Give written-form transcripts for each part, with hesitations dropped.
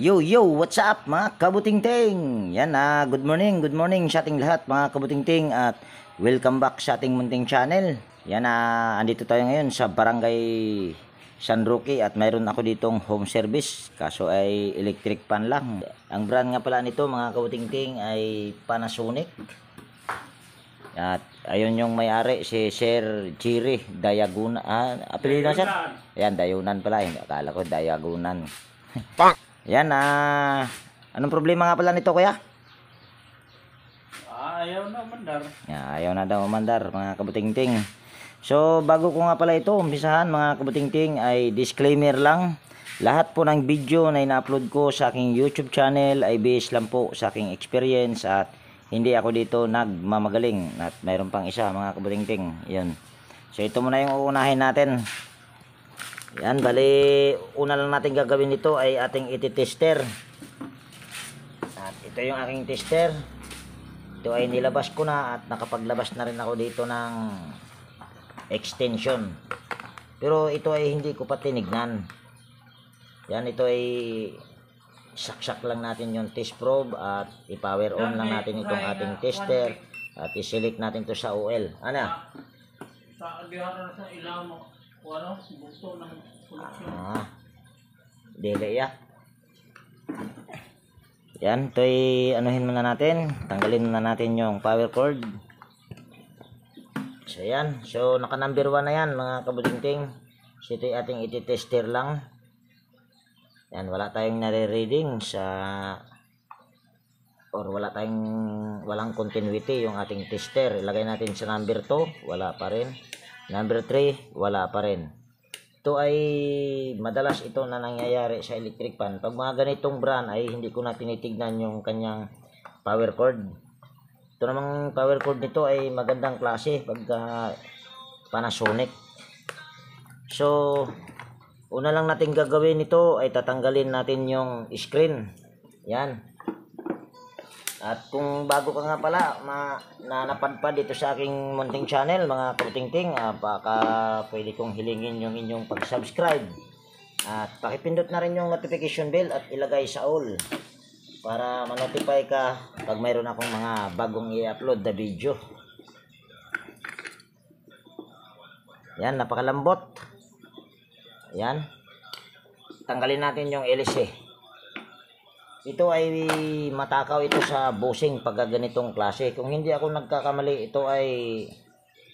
Yo, what's up mga kabutingting? Yan good morning sa ating lahat mga kabutingting at welcome back sa ating munting channel. Yan andito tayo ngayon sa Barangay San Roque at mayroon ako ditong home service kaso ay electric pan lang. Ang brand nga pala nito mga kabutingting ay Panasonic. At ayun yung may-ari si Sir Chiri Dayagunan. Apelido na siya? Yan, Dayunan pala. Akala ko Dayagunan. Yan anong problema nga pala nito kuya? Ayaw na umandar. Ayaw na daw umandar mga kabutingting. So bago ko nga pala ito umpisahan mga kabutingting ay disclaimer lang. Lahat po ng video na ina-upload ko sa aking YouTube channel ay based lang po sa aking experience at hindi ako dito nagmamagaling. At mayroon pang isa mga kabutingting. Yun. So ito muna yung uunahin natin. Yan, bali, una lang natin gagawin nito ay ating iti-tester. At ito yung aking tester. Ito ay nilabas ko na at nakapaglabas na rin ako dito ng extension. Pero ito ay hindi ko pa tinignan. Yan, ito ay saksak lang natin yung test probe at i-power on lang natin itong ating tester at i-select natin to sa OL. Ano? Sa agihara sa ilaw mo. Ano? Buto ng koleksyon. Dili ya. Yan, ito'y anuhin muna natin. Tanggalin muna natin yung power cord. So yan. So naka number 1 na yan mga kabutingting. So ito'y ating iti-tester lang. Yan, wala tayong nare-reading sa walang continuity yung ating tester. Ilagay natin sa number 2, wala pa rin. Number 3, wala pa rin. Ito ay madalas ito na nangyayari sa electric pan. Pag mga ganitong brand ay hindi ko na tinitignan yung kanyang power cord. Ito namang power cord nito ay magandang klase pagka Panasonic. So, una lang natin gagawin nito ay tatanggalin natin yung screen. Yan. At kung bago ka nga pala napadpad dito sa aking munting channel mga kabutingting, baka pwede kong hilingin yung inyong pag-subscribe at pakipindot na rin yung notification bell at ilagay sa all para ma-notify ka pag mayroon akong mga bagong i-upload na video. Yan, napakalambot. Yan, tanggalin natin yung LC. Ito ay matakaw ito sa bushing pag ganitong klase. Kung hindi ako nagkakamali, ito ay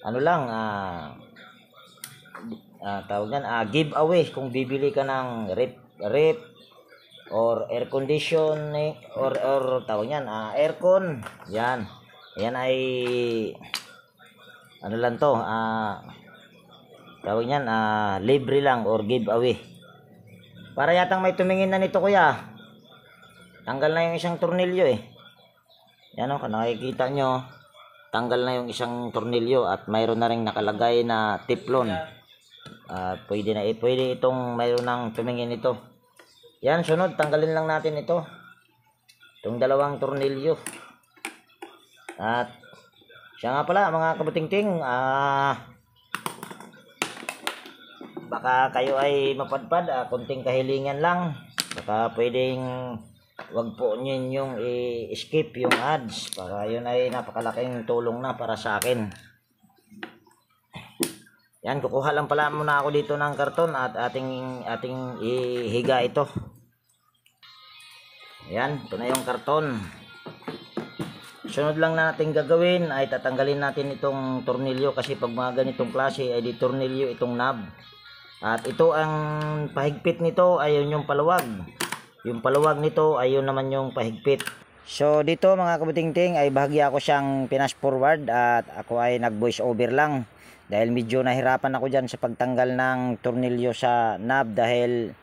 ano lang tawag yan, giveaway kung bibili ka ng rep or air condition or tawag yan, aircon. Yan. Yan ay ano lang to, tawag yan, libre lang or giveaway. Para yatang may tumingin na nito kuya. Tanggal na yung isang tornilyo Yan kung nakikita nyo, tanggal na yung isang tornilyo at mayroon na rin nakalagay na teflon. At pwede itong mayroon nang tumingin ito. Yan, sunod, tanggalin lang natin ito. Itong dalawang tornilyo. At siya nga pala mga kabutingting, baka kayo ay mapadpad, konting kahilingan lang. Baka pwedeng wag po ninyong i-skip yung ads para yun ay napakalaking tulong na para sa akin. Yan, kukuha lang pala muna ako dito ng karton at ating ihiga ito. Yan, ito na yung karton. Sunod lang natin gagawin ay tatanggalin natin itong tornilyo kasi pag mga ganitong klase ay di tornilyo itong knob. At ito ang pahigpit nito ay yung paluwag. Yung paluwag nito ay yun naman yung pahigpit. So dito mga kabutingting ay bahagya ako siyang pinas forward at ako ay nag voice over lang. Dahil medyo nahirapan ako dyan sa pagtanggal ng tornilyo sa knob dahil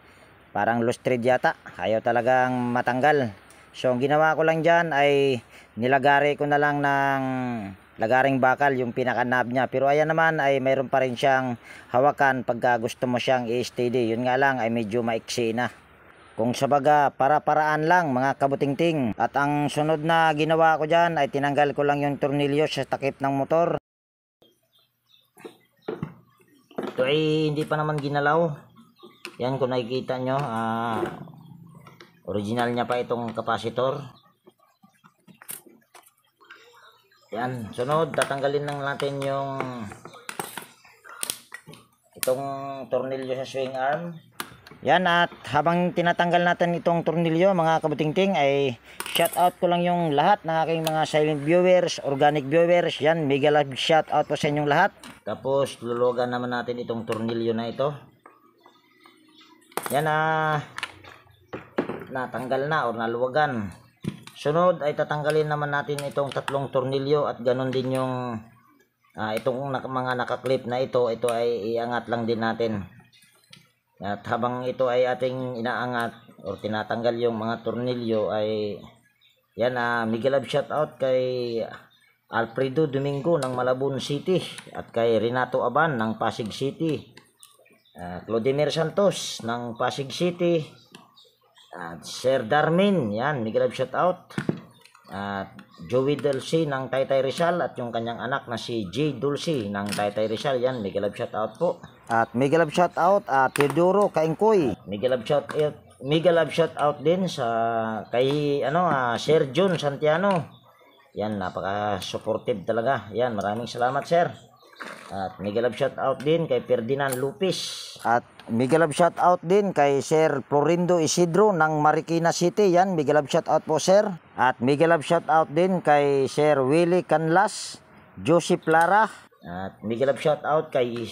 parang loose thread yata. Ayaw talagang matanggal. So ang ginawa ko lang dyan ay nilagari ko na lang ng lagaring bakal yung pinaka knob niya. Pero ayan naman ay mayroon pa rin siyang hawakan pagka gusto mo siyang i-steady. Yun nga lang ay medyo maiksi na. Kung sabaga para-paraan lang mga kabutingting. At ang sunod na ginawa ko dyan ay tinanggal ko lang yung tornilyo sa takip ng motor. Ito ay hindi pa naman ginalaw. Yan kung nakikita nyo, Original niya pa itong capacitor. Yan, sunod tatanggalin lang natin yung itong tornilyo sa swing arm. Yan, at habang tinatanggal natin itong tornilyo mga kabutingting, ay shout out ko lang yung lahat ng aking mga silent viewers, organic viewers. Yan, mega love shout out po sa inyong lahat. Tapos luluwagan naman natin itong tornilyo na ito. Yan, natanggal na o naluwagan. Sunod ay tatanggalin naman natin itong tatlong tornilyo, at ganun din yung itong mga nakaklip na ito ay iangat lang din natin. At habang ito ay ating inaangat o tinatanggal yung mga tornilyo, ay yan, mega love shout out kay Alfredo Domingo ng Malabon City, at kay Renato Aban ng Pasig City, Clodimir Santos ng Pasig City, at Sir Darmin, yan, mega love shout out, at Joey Dulce ng Taytay Rizal, at yung kanyang anak na si J. Dulce ng Taytay Rizal. Yan, mega love shout out po. At mega love shout out Teodoro Kaingkoy. Mega love shout out din sa kay Sir John Santiano. Yan, napaka supportive talaga. Yan, maraming salamat sir. At mega love shout out din kay Ferdinand Lupis. At mega love shout out din kay Sir Florindo Isidro ng Marikina City. Yan, mega love shout out po sir. At mega love shout out din kay Sir Willie Canlas, Joseph Lara. At mega love shout out kay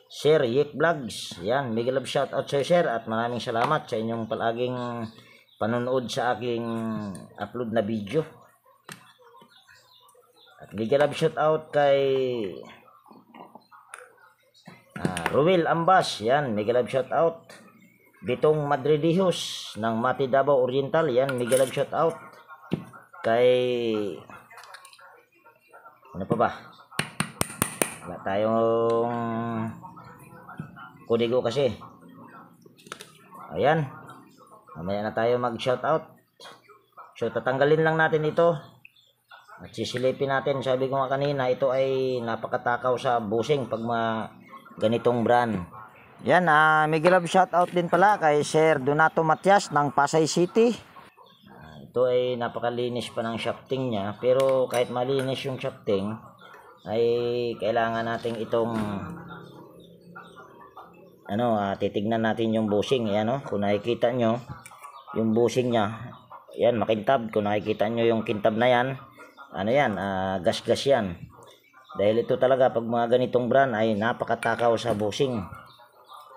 Sir Yek Vlogs. Yan, mega love shout out sa sir, at maraming salamat sa inyong palaging panonood sa aking upload na video. At mega love shout out kay Ruel Ambas. Yan, mega love shout out. Bitong Madridihos ng Mati Davao Oriental. Yan, mega love shout out. Kay ano pa ba? Wala tayong kodigo kasi. Ayan, mamaya na tayo mag shout out. So tatanggalin lang natin ito at sisilipin natin. Sabi ko nga kanina, ito ay napakatakaw sa busing pag ganitong brand. Yan, mega love shout out din pala kay Sir Donato Matias ng Pasay City. Ito ay napakalinis pa ng shafting niya, pero kahit malinis yung shafting ay kailangan natin itong titignan natin yung bushing. Ayan, kung nakikita nyo yung bushing nya, yan, makintab. Kung nakikita nyo yung kintab na yan, gas-gas yan. Dahil ito talaga pag mga ganitong brand ay napakatakaw sa bushing.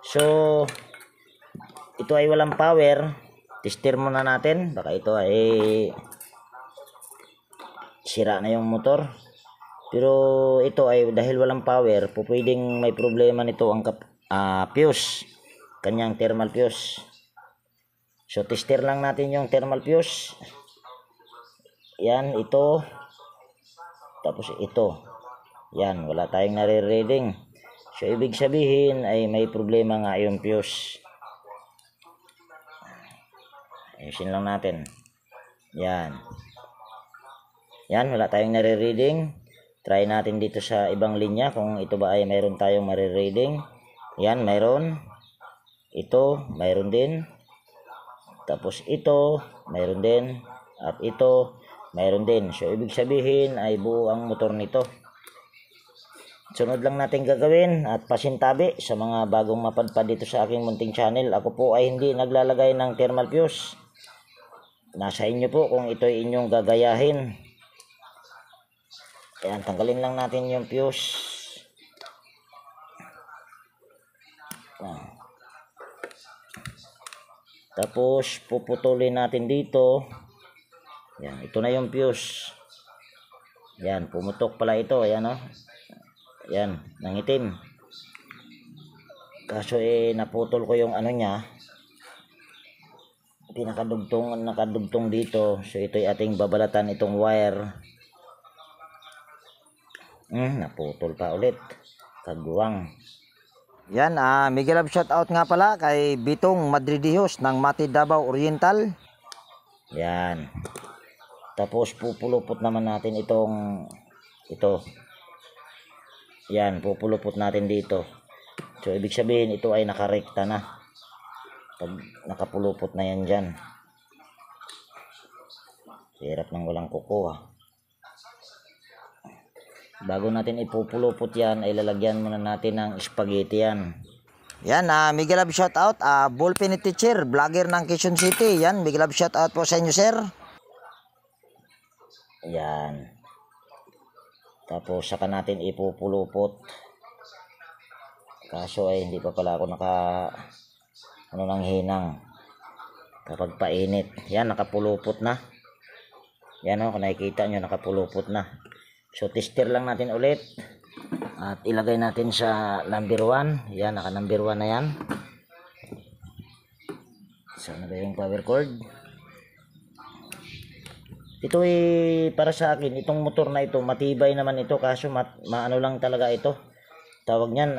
So ito ay walang power. Tester muna natin, baka ito ay sira na yung motor. Pero ito ay dahil walang power, pwedeng may problema nito ang fuse, kanyang thermal fuse. So tester lang natin yung thermal fuse. Yan, ito. Tapos ito. Yan, wala tayong nare-reading. So ibig sabihin ay may problema nga yung fuse. Ayusin lang natin. Yan. Yan, wala tayong nare-reading. Try natin dito sa ibang linya kung ito ba ay mayroon tayong mare-reading. Yan, mayroon. Ito, mayroon din. Tapos ito, mayroon din. At ito, mayroon din. So ibig sabihin ay buo ang motor nito. Sunod lang natin gagawin at pasintabi sa mga bagong mapadpad dito sa aking munting channel. Ako po ay hindi naglalagay ng thermal fuse. Nasa inyo po kung ito ay inyong gagayahin. Ayan, tanggalin lang natin yung fuse. Tapos puputulin natin dito. Ayan, ito na yung fuse. Ayan, pumutok pala ito. Ayan, Ayan, nangitim. Kaso naputol ko yung niya. Nakadugtong dito. So ito ay ating babalatan itong wire. Naputol pa ulit. Kagwang. Yan, mega love shout out nga pala kay Bitong Madridihos ng Mati Davao Oriental. Yan. Tapos pupulupot naman natin ito. Yan, pupulupot natin dito. So ibig sabihin ito ay nakarekta na. Pag nakapulupot na yan dyan. Hirap ng walang kuko. Bago natin ipupulupot yan, ay lalagyan muna natin ng spaghetti yan. Yan, Miguel Love shout out, Ballpen Teacher, vlogger ng Quezon City. Yan, Miguel Love shout out po sa inyo, sir. Yan. Tapos saka natin ipupulupot. Kaso ay hindi pa pala ako ng hinang. Kapag painit, yan, nakapulupot na. Yan, kung nakikita nyo, nakapulupot na. So tester lang natin ulit at ilagay natin sa number 1. Yan, naka number 1 na yan. Saan na ba yung power cord? Ito para sa akin, itong motor na ito matibay naman ito, kaso maano lang talaga ito. Tawag niyan,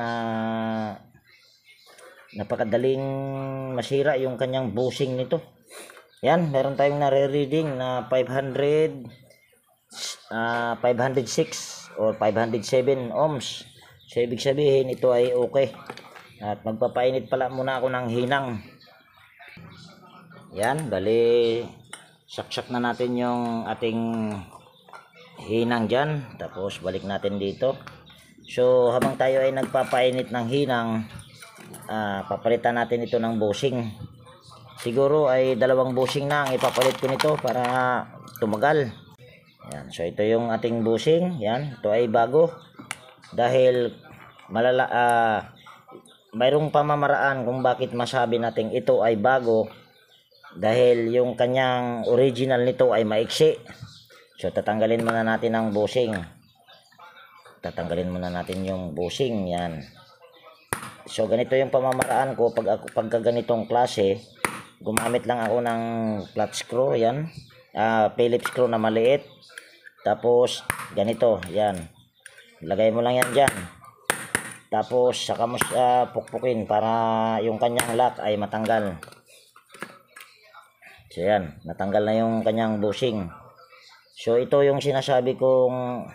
napakadaling masira yung kanyang bushing nito. Yan, meron tayong nare-reading na 506 or 507 ohms. So ibig sabihin ito ay okay. At magpapainit pala muna ako ng hinang. Yan, bali saksak na natin yung ating hinang dyan. Tapos balik natin dito. So habang tayo ay nagpapainit ng hinang, papalitan natin ito ng bushing. Siguro ay 2 bushing na ang ipapalit ko nito para tumagal. Yan, so ito yung ating bushing. Yan, ito ay bago. Dahil mayroong pamamaraan kung bakit masabi natin ito ay bago. Dahil yung kanyang original nito ay maiksi. So tatanggalin muna natin ang bushing. Tatanggalin muna natin yung bushing. Yan. So ganito yung pamamaraan ko pag ganitong klase. Gumamit lang ako ng flat screw. Yan. Phillips screw na maliit. Tapos ganito, yan. Lagay mo lang yan dyan. Tapos saka mo pukpukin para yung kanyang lock ay matanggal. So yan, natanggal na yung kanyang bushing. So ito yung sinasabi kong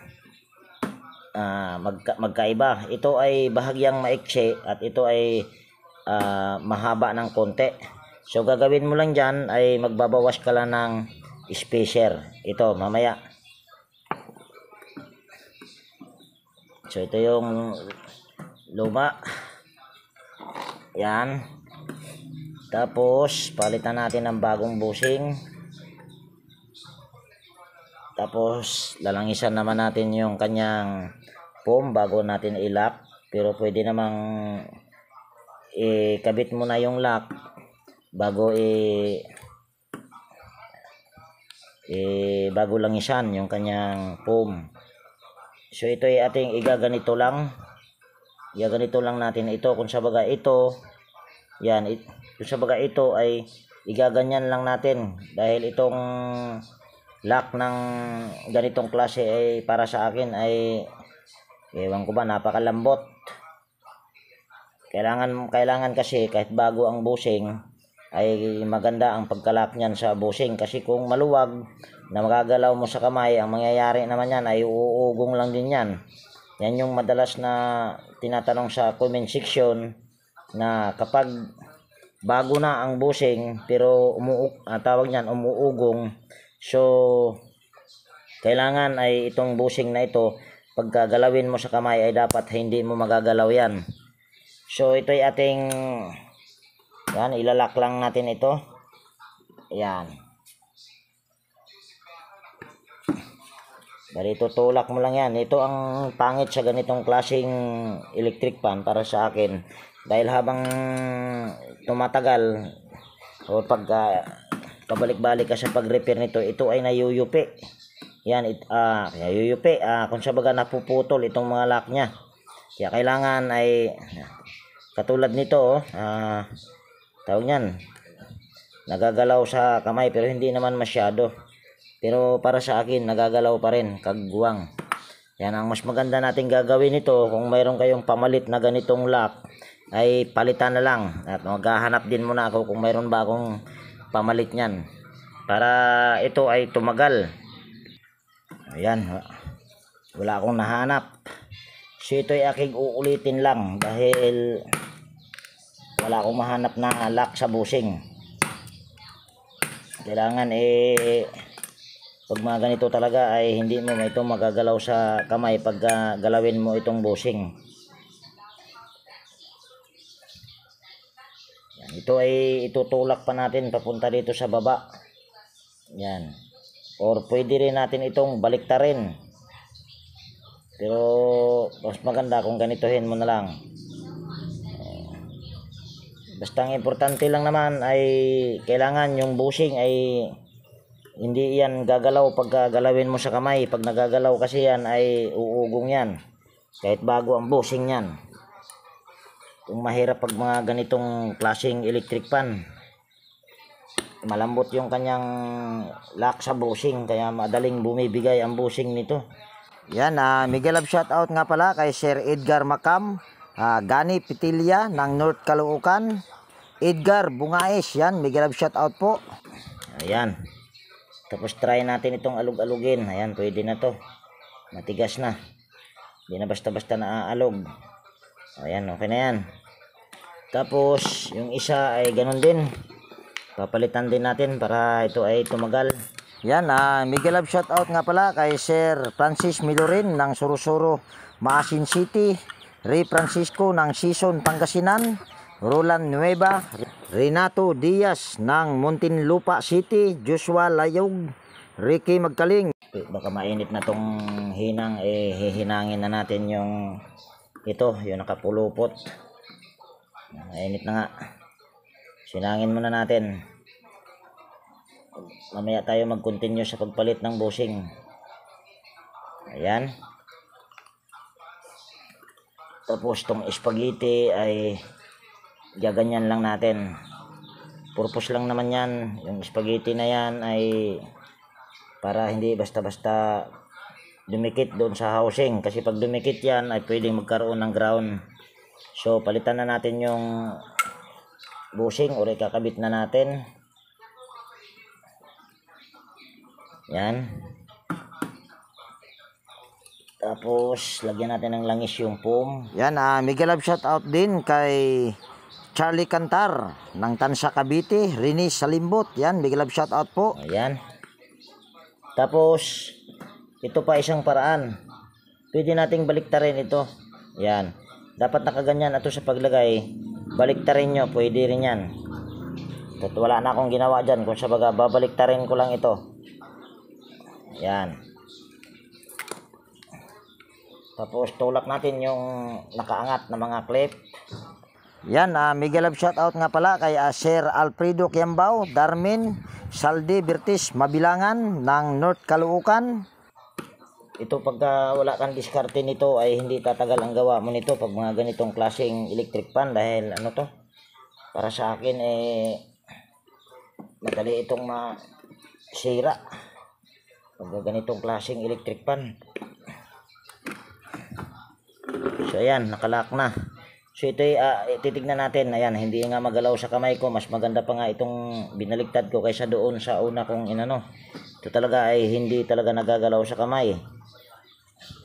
magkaiba. Ito ay bahagyang maiksi at ito ay mahaba ng konti. So gagawin mo lang dyan ay magbabawas ka lang ng spacer. Ito mamaya. So ito yung luma. Yan. Tapos palitan natin ng bagong bushing. Tapos lalangisan naman natin yung kanyang foam bago natin i-lock. Pero pwede namang ikabit mo na yung lock bago bago langisan yung kanyang foam. So ito ay ating igaganito lang. Igaganito lang natin ito. Kung sa baga ito, yan, kung sa baga ito ay igaganyan lang natin. Dahil itong lock ng ganitong klase ay para sa akin ay ewan ko ba, napakalambot. Kailangan kasi kahit bago ang bushing ay maganda ang pagkalak niyan sa bushing. Kasi kung maluwag na magagalaw mo sa kamay, ang mangyayari naman yan ay uugong lang din yan. Yan yung madalas na tinatanong sa comment section na kapag bago na ang bushing pero tawag niyan umuugong, so kailangan ay itong bushing na ito pagkagalawin mo sa kamay ay dapat hindi mo magagalaw yan. So ito ay ating yan, ilalak lang natin ito. Yan. Bali tutulak mo lang yan. Ito ang pangit sa ganitong klaseng electric fan para sa akin. Dahil habang tumatagal o pag pabalik-balik ka sa pag-repair nito, ito ay nayuyupi. Yan, nayuyupi. Kung sa baga napuputol itong mga lock niya. Kaya kailangan ay katulad nito, tawag niyan, nagagalaw sa kamay pero hindi naman masyado. Pero para sa akin, nagagalaw pa rin, kagwang. Yan, ang mas maganda natin gagawin ito, kung mayroon kayong pamalit na ganitong lock, ay palitan na lang. At maghahanap din muna ako kung mayroon ba akong pamalit niyan. Para ito ay tumagal. Ayan, wala akong nahanap. So ito ay aking uulitin lang dahil wala akong mahanap na lock sa bushing. Kailangan Pag mga ganito talaga ay hindi mo ito magagalaw sa kamay pag galawin mo itong bushing. Yan, ito ay itutulak pa natin papunta dito sa baba. Yan. Or pwede rin natin itong baliktarin. Pero mas maganda kung ganitohin mo na lang. Basta ang importante lang naman ay kailangan yung bushing ay hindi yan gagalaw pag galawin mo sa kamay. Pag nagagalaw kasi yan ay uugong yan. Kahit bago ang bushing yan. Kung mahirap pag mga ganitong klaseng electric pan. Malambot yung kanyang lock sa bushing. Kaya madaling bumibigay ang bushing nito. Yan, Miguel Love shoutout nga pala kay Sir Edgar Macam. Gani Pitilya ng North Caloocan. Edgar Bungaes. Yan, Miguel Love shoutout po. Ayan. Tapos try natin itong alug-alugin. Ayan, pwede na to. Matigas na. Hindi na basta-basta naaalog. Ayan, okay na yan. Tapos, yung isa ay ganun din. Papalitan din natin para ito ay tumagal. Yan, Miguel Love shoutout nga pala kay Sir Francis Milorin ng Sorosoro, Maasin City. Ray Francisco ng Sison, Pangasinan. Roland Nueva, Renato Diaz ng Muntinlupa City, Joshua Layog, Ricky Magkaling. Baka mainit na tong hinang, hihinangin na natin yung ito, yung nakapulupot. Mainit na nga. Sinangin muna natin. Mamaya tayo mag-continue sa pagpalit ng bushing. Ayan. Tapos tong spaghetti ay gaganyan lang natin. Purpose lang naman yan. Yung spaghetti na yan ay para hindi basta-basta dumikit doon sa housing. Kasi pag dumikit yan ay pwedeng magkaroon ng ground. So palitan na natin yung bushing o kakabit na natin. Yan. Tapos lagyan natin ng langis yung foam. Yan, Miguel Love shoutout din kay Charlie Cantar ng Tansa Cavite, Rene Salimbot. Yan, Miguel Love shoutout po. Ayan. Tapos ito pa isang paraan. Pwede nating baliktarin ito. Yan. Dapat nakaganyan ito sa paglagay. Baliktarin nyo, pwede rin yan. At wala na akong ginawa dyan. Kung sa baga, babaliktarin ko lang ito. Yan. Tapos tulak natin yung nakaangat na mga clip. Yan, Miguel Love shoutout nga pala kay Sir Alfredo Kiambao, Darmin Saldi Bertis Mabilangan ng North Caloocan. Ito pagka wala kang diskarte nito ay hindi tatagal ang gawa mo nito pag mga ganitong klaseng electric pan. Dahil ano to, para sa akin madali itong masira pag ganitong klaseng electric pan. So ayan, nakalock na. So ito ay titignan natin. Ayan, hindi nga magalaw sa kamay ko. Mas maganda pa nga itong binaligtad ko kaysa doon sa una kong inano. Ito talaga ay hindi talaga nagagalaw sa kamay.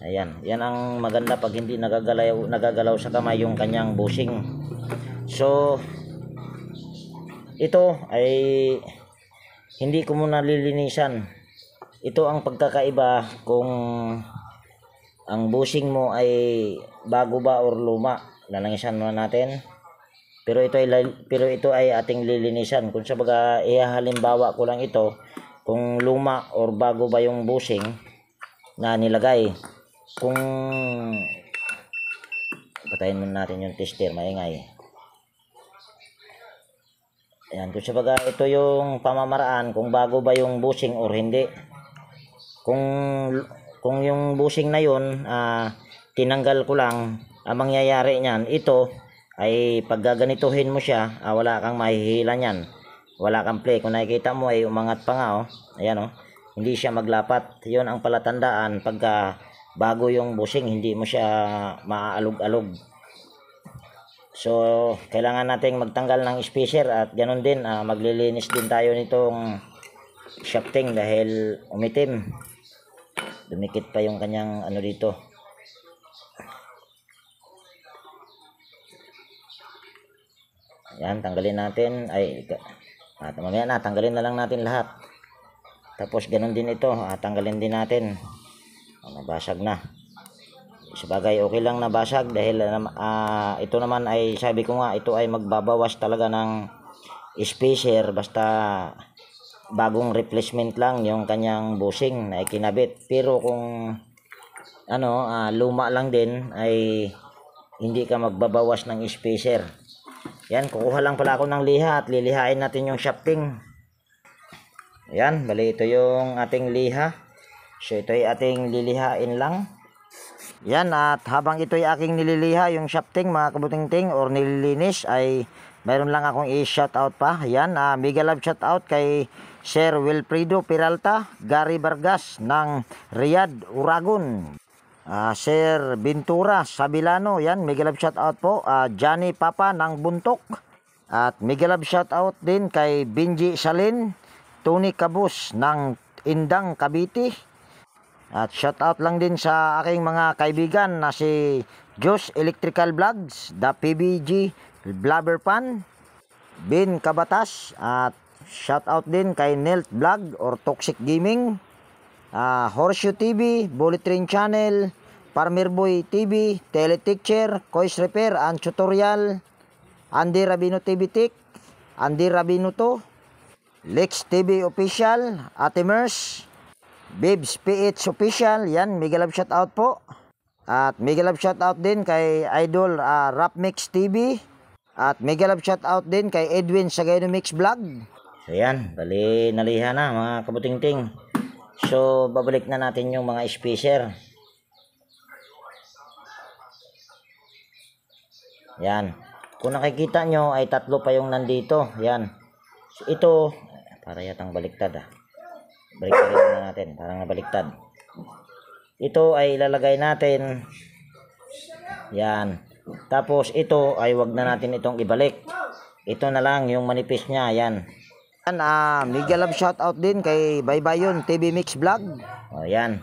Ayan, yan ang maganda pag hindi nagagalaw sa kamay yung kanyang bushing. So ito ay hindi ko muna lilinisan. Ito ang pagkakaiba kung ang bushing mo ay bago ba or luma. Lalanisan muna natin. Pero ito ay ating lilinisan. Kung sa baga halimbawa ko lang ito kung luma or bago ba yung bushing na nilagay. Kung patayin muna natin yung tester, maingay. Ayan, kung sa baga ito yung pamamaraan kung bago ba yung bushing or hindi. Kung yung bushing na yun tinanggal ko lang, ang mangyayari niyan, ito ay pag gaganituhin mo siya, wala kang mahihila niyan. Wala kang play. Kung nakikita mo ay umangat pa nga, oh. Ayan, oh. Hindi siya maglapat. 'Yon ang palatandaan pagka bago yung bushing, hindi mo siya maaalog-alog. So, kailangan nating magtanggal ng spacer at ganun din, maglilinis din tayo nitong shafting dahil umitim. Dumikit pa yung kanyang ano dito. Yan, tanggalin natin. Mamaya na, tanggalin na lang natin lahat. Tapos ganun din ito, tanggalin din natin. Nabasag na. Sabagay, okay lang nabasag dahil ito naman ay sabi ko nga, ito ay magbabawas talaga ng spacer basta bagong replacement lang yung kanyang bushing na ikinabit. Pero kung luma lang din ay hindi ka magbabawas ng spacer. Yan, kukuha lang pala ako ng liha at lilihain natin yung shafting. Yan, bali ito yung ating liha. So ito ay ating lilihain lang. Yan, at habang ito ay aking nililiha yung shafting mga kabutingting or nililinis ay mayroon lang akong i-shoutout pa. Yan, mega love shoutout kay Sir Wilfredo Peralta, Gary Vargas ng Riyadh, Uragon. Sir Ventura Sabilano, yan, mega love shoutout po. Johnny Papa ng Buntok. At mega love shoutout din kay Benji Salin, Tony Cabus ng Indang, Cavite. At shoutout lang din sa aking mga kaibigan na si Josh Electrical Vlogs, The PBG Blabber Pan, Bin Kabatas, at shoutout din kay Nelt Vlog or Toxic Gaming, Horseshoe TV, Bullet Train Channel, Farmer Boy TV, Teleteacher, Kois Repair and Tutorial, Andy Rabino TV Tech, Andy Rabino to, Lex TV Official, Ate Mers, Bibs PH Official, yan, mega love shoutout po. At mega love shoutout din kay Idol Rap Mix TV. At mega love shoutout din kay Edwin Sagayno Mix Vlog. So yan, bali naliha na mga kabutingting. So babalik na natin yung mga spacer. Yan. Kung nakikita nyo ay tatlo pa yung nandito. Yan. So, ito, para yatang baliktad Baliktad na natin, parang nabaliktad. Ito ay ilalagay natin. Yan. Tapos ito ay wag na natin itong ibalik. Ito na lang yung manipis niya, yan. Yan, mega love shoutout din kay Baybayon TV Mix Vlog. O, yan.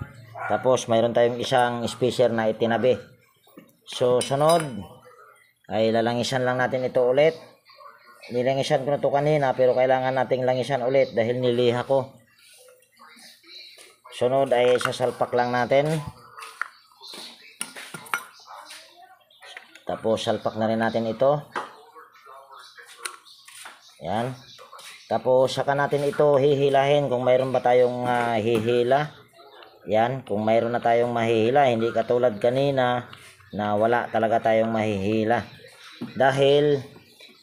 Tapos mayroon tayong isang spacer na itinabi. So sunod ay lalangisan lang natin ito ulit. Nilangisan ko na ito kanina pero kailangan nating langisan ulit dahil niliha ko. Sunod ay sasalpak lang natin. Tapos salpak na rin natin ito. Yan. Tapos saka natin ito hihilahin kung mayroon ba tayong hihila. Yan, kung mayroon na tayong mahihila, hindi katulad kanina na wala talaga tayong mahihila. Dahil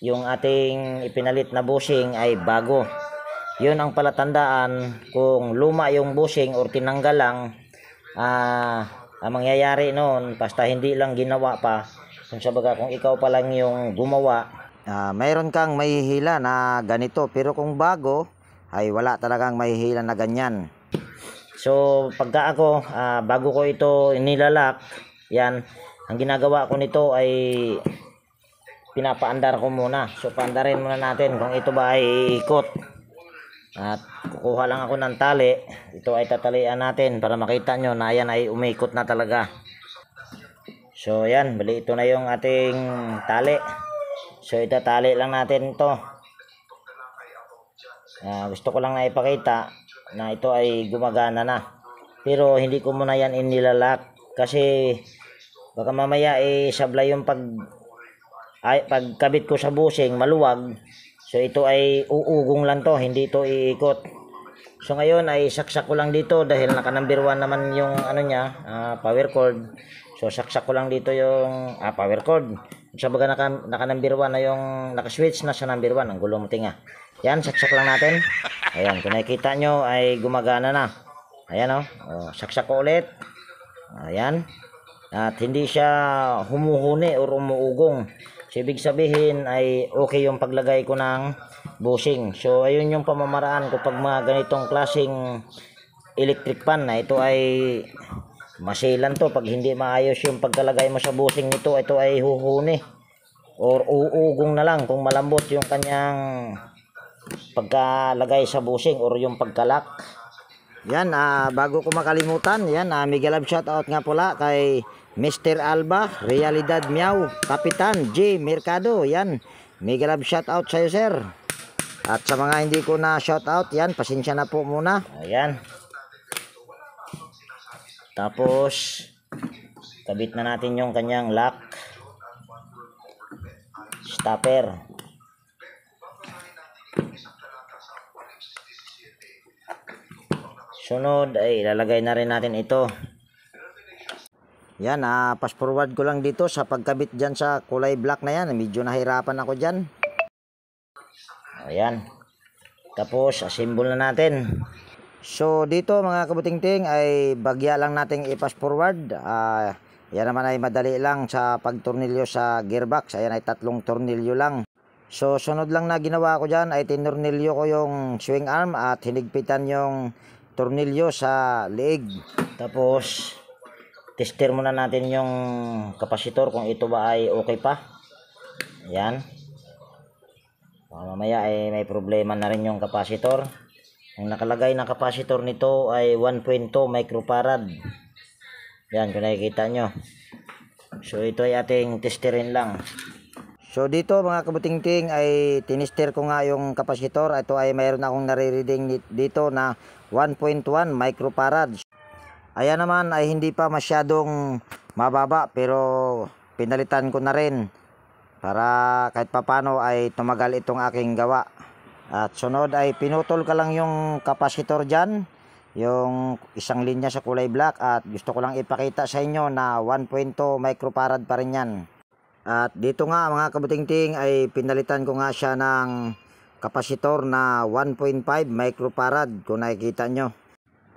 yung ating ipinalit na bushing ay bago. Yun ang palatandaan kung luma yung bushing or tinanggal lang. Ang mangyayari noon, basta hindi lang ginawa pa, kung sabaga kung ikaw pa lang yung gumawa, mayroon kang mahihila na ganito. Pero kung bago, ay wala talagang mahihila na ganyan. So pagka ako, bago ko ito nilalak, yan, ang ginagawa ko nito ay pinapaandar ko muna. So paandarin muna natin kung ito ba ay iikot. At kukuha lang ako ng tali. Ito ay tatalian natin para makita nyo na yan ay umikot na talaga. So yan, bali ito na yung ating tali. So itatali lang natin ito. Gusto ko lang na ipakita na ito ay gumagana na. Pero hindi ko muna yan inilalak kasi baka mamaya sablay yung pagkabit ko sa bushing maluwag. So ito ay uugong lang to, hindi ito iikot. So ngayon ay saksak ko lang dito dahil naka number 1 naman yung power cord. So saksak ko lang dito yung power cord. Sa baga naka number 1 na yung naka-switch na sa number 1, ang gulo mo tinga. Yan, saksak lang natin. Ayan, kung nakikita nyo ay gumagana na. Ayan saksak ko ulit. Ayan. At hindi siya humuhuni o umuugong. So, ibig sabihin ay okay yung paglagay ko ng bushing. So ayun yung pamamaraan kapag mga ganitong klaseng electric pan na ito ay masilan to. Pag hindi maayos yung pagkalagay mo sa bushing nito, ito ay huhuni or uugong na lang kung malambot yung kanyang pagkalagay sa bushing or yung pagkalak. Yan, bago ko makalimutan, yan, mega love shoutout nga pala kay Mr. Alba, Realidad Miao, Kapitan J. Mercado. Yan, mega love shoutout sa'yo, sir. At sa mga hindi ko na shoutout, yan, pasensya na po muna. Ayan. Tapos, kabit na natin yung kanyang lock. Stopper. Sunod ay ilalagay na rin natin ito. Yan, fast forward ko lang dito sa pagkabit dyan sa kulay black na yan. Medyo nahirapan ako dyan. Ayan. Tapos, assemble na natin. So, dito mga kabutingting ay bagya lang nating i-fast forward. Yan naman ay madali lang sa pagtornilyo sa gearbox. Ayan ay 3 tornilyo lang. So, sunod lang na ginawa ko dyan ay tinornilyo ko yung swing arm at hinigpitan yung tornilyo sa leeg. Tapos, tester muna natin yung kapasitor kung ito ba ay okay pa. Ayan. Mamaya ay may problema na rin yung kapasitor. Ang nakalagay na kapasitor nito ay 1.2 microfarad. Yan, kung nakikita nyo. So ito ay ating testerin lang. So dito mga kabutingting ay tinister ko nga yung kapasitor. Ito ay mayroon akong nare-reading dito na 1.1 microfarad. Ayan naman ay hindi pa masyadong mababa pero pinalitan ko na rin para kahit papano ay tumagal itong aking gawa. At sunod ay pinutol ka lang yung kapasitor dyan, yung isang linya sa kulay black, at gusto ko lang ipakita sa inyo na 1.2 microfarad pa rin yan. At dito nga mga kabutingting ay pinalitan ko nga siya ng kapasitor na 1.5 microfarad kung nakikita nyo.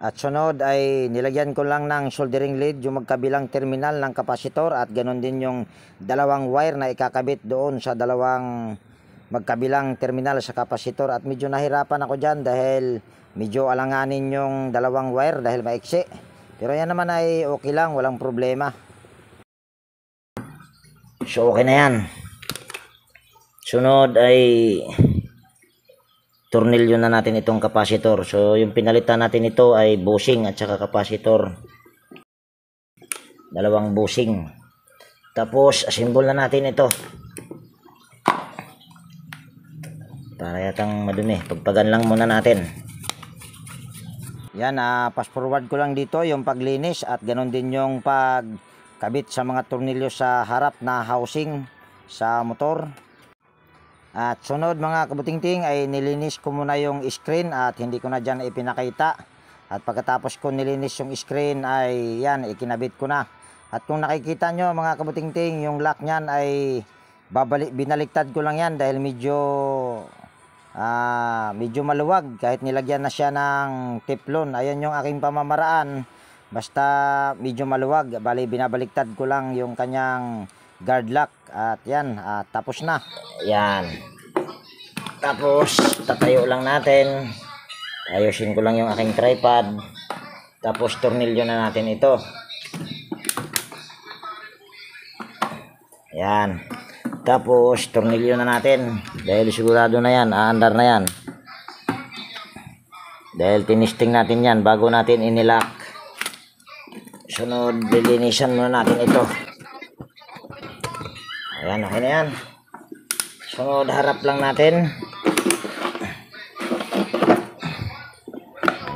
At sunod ay nilagyan ko lang ng soldering lead yung magkabilang terminal ng kapasitor at ganoon din yung dalawang wire na ikakabit doon sa dalawang magkabilang terminal sa kapasitor. At medyo nahirapan ako dyan dahil medyo alanganin yung dalawang wire dahil maiksi. Pero yan naman ay okay lang, walang problema. So okay na yan. Sunod ay tornilyo na natin itong kapasitor. So yung pinalitan natin ito ay bushing at saka kapasitor. Dalawang bushing. Tapos assemble na natin ito. Para yatang madumi. Pagpagan lang muna natin. Yan, fast forward ko lang dito yung paglinis at ganoon din yung pagkabit sa mga tornilyo sa harap na housing sa motor. At sunod mga kabutingting ay nilinis ko muna yung screen at hindi ko na dyan ipinakita. At pagkatapos ko nilinis yung screen ay yan, ikinabit ko na. At kung nakikita nyo mga kabutingting, yung lock nyan ay binaliktad ko lang yan dahil medyo maluwag kahit nilagyan na siya ng teflon. Ayan yung aking pamamaraan. Basta medyo maluwag, bali binabaliktad ko lang yung kanyang guard lock. At yan, tapos na. Yan. Tapos tatayo lang natin. Ayusin ko lang yung aking tripod. Tapos tornilyo na natin ito. Yan. Tapos tornilyo na natin. Dahil sigurado na yan, aandar na yan. Dahil tinisting natin yan bago natin inilock. Sunod, lilinisan muna natin ito. Ayan, okay na yan. Sunod, harap lang natin.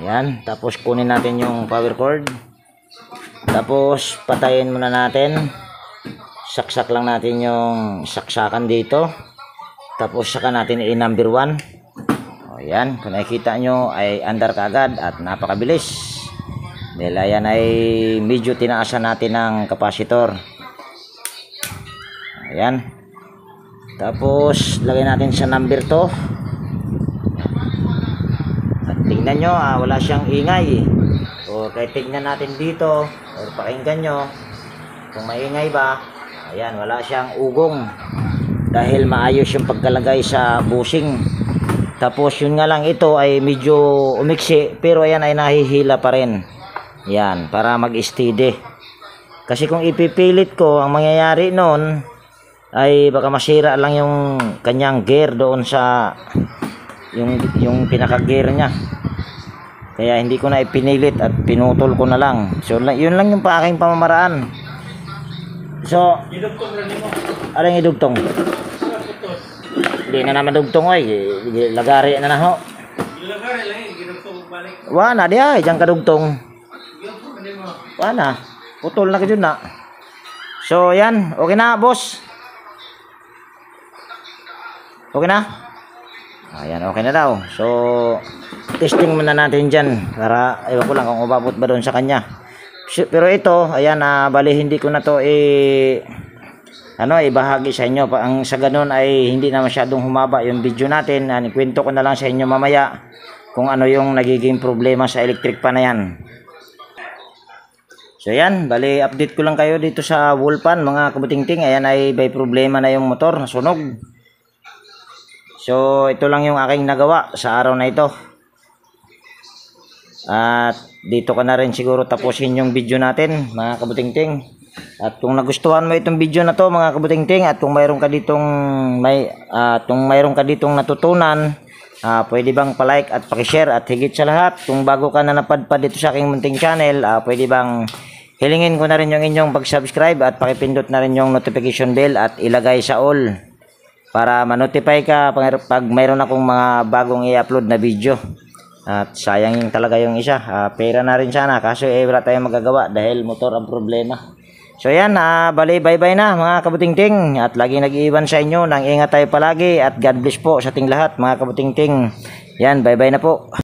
Ayan, tapos kunin natin yung power cord. Tapos patayin muna natin. Saksak lang natin yung saksakan dito. Tapos saka natin i-number 1. Ayan, kung nakikita nyo ay andar kaagad at napakabilis. Dahil ayan ay medyo tinaasan natin ng kapasitor. Ayan. Tapos lagay natin sa number 2. At tingnan nyo, wala siyang ingay. O kahit tingnan natin dito o pakinggan nyo kung maingay ba. Ayan, wala siyang ugong dahil maayos yung pagkalagay sa bushing. Tapos yun nga lang, ito ay medyo umiksi pero ayan ay nahihila pa rin. Yan, para mag-steady. Kasi kung ipipilit ko, ang mangyayari noon ay baka masira lang yung kanyang gear doon sa yung pinaka-gear niya. Kaya hindi ko na ipinilit at pinutol ko na lang. So yun lang yung aking pamamaraan. So, Idugtong lang mo. alang idugtong? Hindi na naman dugtong oy. Lagari na na ho. Ilagay lang eh, ginugtong balik. Wala di ay, dyan kadugtong. Yung problema. Wala. Putol na ka na. So, yan. Okay na, boss. Okay na? Ayan, okay na daw. So, testing muna natin dyan. Para, ewan ko lang kung umabot ba doon sa kanya. Pero ito, ayan, bali hindi ko na to ibahagi sa inyo. Ang sa ganun ay hindi na masyadong humaba yung video natin. Ikwento ko na lang sa inyo mamaya kung ano yung nagiging problema sa electric pan na yan. So yan, bali update ko lang kayo dito sa wall pan mga kabutingting. Ayan ay may problema na yung motor, nasunog. So ito lang yung aking nagawa sa araw na ito. At dito ka na rin siguro tapusin yung video natin mga kabutingting. At kung nagustuhan mo itong video na to mga kabutingting, at kung mayroon ka ditong natutunan, pwede bang pa-like at paki-share, at higit sa lahat, kung bago ka na napadpad dito sa aking munting channel, pwede bang hilingin ko na rin yung inyong pag-subscribe at pakipindot na rin yung notification bell at ilagay sa all para ma-notify ka pag mayroon akong mga bagong i-upload na video. At sayang yung talaga yung isa, pera na rin sana, kaso wala tayong magagawa dahil motor ang problema. So yan, bali bye bye na mga kabutingting, at lagi nag-iwan sa inyo ng ingat tayo palagi, at God bless po sa ating lahat mga kabutingting. Yan, bye bye na po.